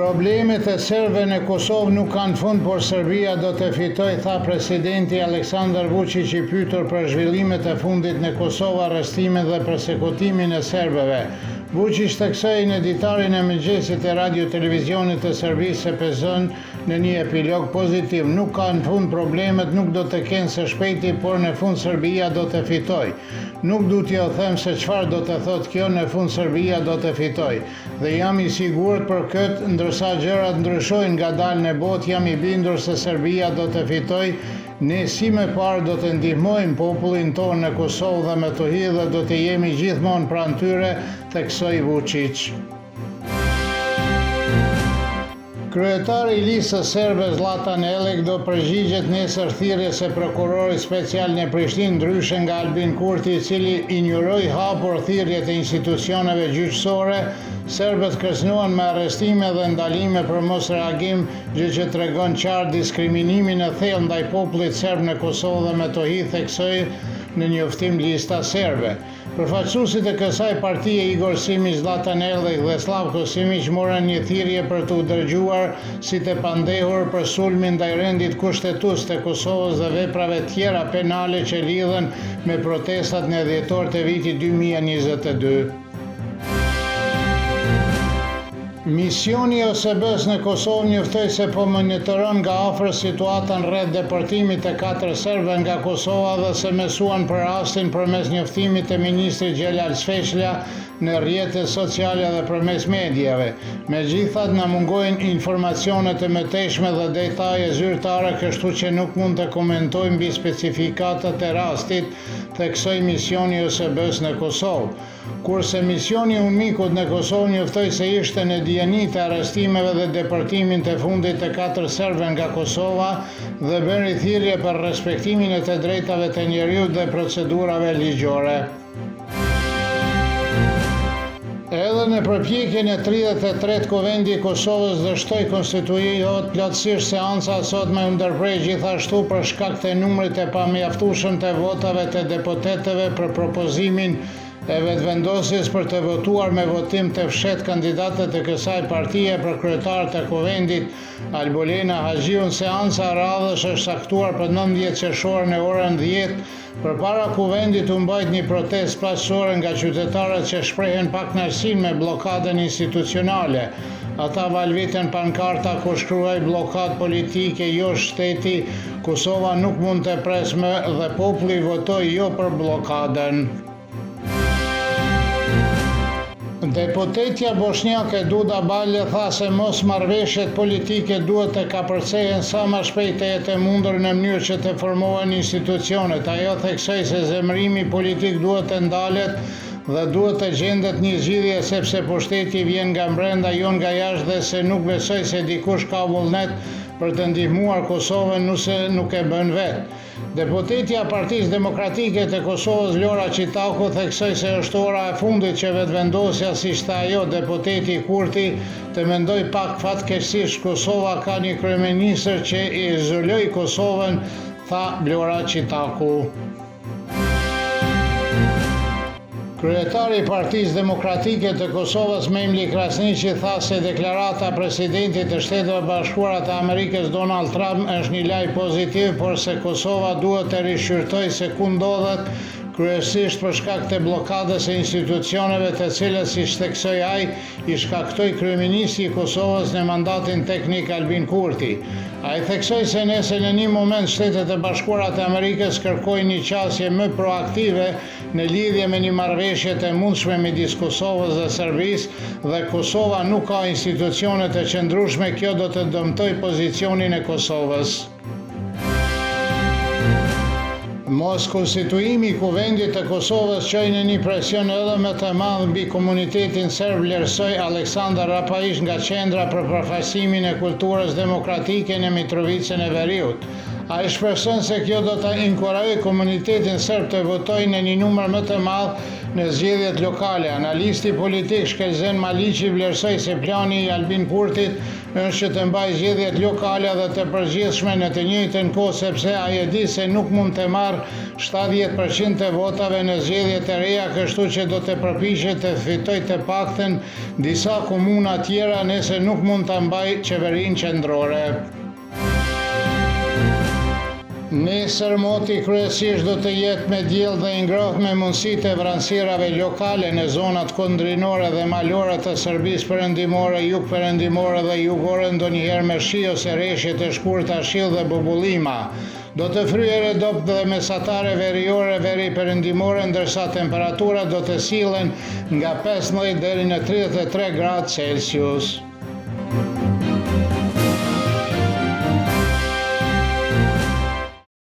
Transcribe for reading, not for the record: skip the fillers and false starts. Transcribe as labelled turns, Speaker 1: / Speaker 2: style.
Speaker 1: Problemet e serbëve në Kosovë nuk kanë fund, por Serbia do të fitojë, tha presidenti Aleksandar Vučić i pyetur për zhvillimet e fundit në Kosovë, arrestimin dhe persekutimin e serbëve. Vučić theksoi në editarin e mëngjesit e radio televizionit të Serbisë se pezon në një epilog pozitiv. Nuk kanë fund problemet, nuk do të kenë së shpejti, por në fund Serbia do të fitojë. Nuk du t'ju them se çfarë do të thotë kjo, në fund Serbia do të fitojë. Dhe jam i sigurt për këtë, ndërsa gjërat ndryshojnë ngadalë në botë, jam i bindur se Serbia do të fitojë. Ne si më parë do të ndihmojmë popullin tonë në Kosovë dhe me të hidhe do të jemi gjithmonë pranë tyre, theksoi Vučić. Kryetari i listës serbe Zlatan Elek do përgjigjet nesër thirrjes së prokurorit special në Prishtinë, ndryshe nga Albin Kurti, i cili injoroi hapur thirrjet e institucioneve gjyqësore. Serbët kërcënohen me arrestime dhe ndalime për mos reagim, gjë që tregon qartë diskriminimin e thellë ndaj popullit serb në Kosovë dhe me to hi, theksoi në njoftim lista serbe. Përfaqësuesit e kësaj partie, Igor Simić, Zlatan Elek dhe Slavko Simić, morën një thirrje për t'u dërgjuar si të pandehur për sulmin ndaj rendit kushtetues të Kosovës dhe veprave tjera penale që lidhen me protestat në dhjetor të vitit 2022. Misioni i OSBE-s në Kosovë njoftoi se po monitoron nga afër situatën rreth deportimit të 4 serbëve nga Kosova dhe se mësuan për rastin përmes njoftimit të ministrit Xhelal Shfeshlia në rrjetet sociale dhe përmes mediave. Megjithatë, na mungojnë informacione të mëtejshme dhe detaje zyrtare, kështu që nuk mund të komentojmë mbi specifikatat e rastit, theksoi misioni i OSBE-s në Kosovë. Kurse misioni i UNMIK-ut në Kosovë njoftoi se ishte në dijeni të arrestimeve dhe deportimin të fundit të 4 serbëve nga Kosova dhe bëri thirrje për respektimin e të drejtave të njerëzit dhe procedurave ligjore. Edhe në përpjekjen e 33 Kuvendi i Kosovës dështoi konstituohet plotësisht seanca sotme u ndërprej gjithashtu për shkak të numrit të pamjaftueshëm të votave të deputetëve për propozimin e vetëvendosjes për të votuar me votim të fshehtë kandidatët e kësaj partie për kryetar të Kuvendit Albolena Haxhiun. Seanca radhës është saktuar për 19 qershor në orën 10. Përpara Kuvendit u mbajt një protestë paqësore nga qytetarët që shprehen pakënaqësinë me bllokadën institucionale. Ata valvitën pankarta ku shkruaj bllokadë politike, jo shteti, Kosova nuk mund të pres më dhe populli votoi jo për bllokadën. Deputetja bosnjake Duda Balje tha se mosmarrëveshjet politike duhet të kapërcehen sa më shpejt të jetë e mundur në mënyrë që të formohen institucionet. Ajo theksoi se zemrimi politik duhet të ndalet dhe duhet të gjendet një zgjidhje sepse pushteti vjen nga brenda, jo nga jashtë, dhe se nuk besoj se dikush ka vullnet për të ndihmuar Kosovën nëse nuk e bën vetë. Deputetja Partisë Demokratike të Kosovës Lora Qitaku theksoi se është ora e fundit që vetëvendosja, si ishte ajo deputeti Kurti, të mendoj pak fatkeqësisht Kosova ka një kryeministër që i izoloi Kosovën, tha Lora Qitaku. Kryetari i Partisë Demokratike të Kosovës Memli Krasniqi tha se deklarata e presidentit të Shteteve Bashkuara të Amerikës Donald Trump është një lajm pozitiv, por se Kosova duhet të rishqyrtojë se ku ndodhet, kryesisht për shkak të bllokadës së institucioneve, të cilës, siç theksoi ai, i shkaktoi kryeministri i Kosovës në mandatin teknik Albin Kurti. Ai theksoi se nëse në një moment Shtetet e Bashkuara të Amerikës kërkojnë një qasje më proaktive në lidhje me një marrëveshje të mundshme midis Kosovës dhe Serbisë dhe Kosova nuk ka institucione të qëndrueshme, kjo do të dëmtojë pozicionin e Kosovës. Mos konstituimi i Kuvendit të Kosovës çoi në një presion edhe më të madh mbi komunitetin serb, vlerësoi Aleksandar Rapaish nga Qendra për përfaqësimin e kulturës demokratike në Mitrovicën e Veriut. Ai shpreson se kjo do ta inkurajojë komunitetin serb të votojë në një numër më të madh në zgjedhjet lokale. Analisti politik Shkelzen Maliqi vlerësoi se plani i Albin Kurtit është që të mbajë zgjedhjet lokale dhe të përgjithshme në të njëjtën kohë, sepse ai e di se nuk mund të marrë 70% të votave në zgjedhjet e reja, kështu që do të përpiqet të fitojë të paktën disa komuna tjera nëse nuk mund ta mbajë qeverinë qendrore. Nesër moti kryesisht do të jetë me diell dhe i ngrohtë me mundësitë e vranësirave lokale në zonat kundrinore dhe malore të Serbisë perëndimore, jugperëndimore dhe jugore, ndonjëherë me shi ose rreshje të shkurta, shill dhe bubullima. Do të fryejë redop dhe mesatare veriore, veri perëndimore, ndërsa temperaturat do të sillen nga 15 deri në 33 gradë Celsius.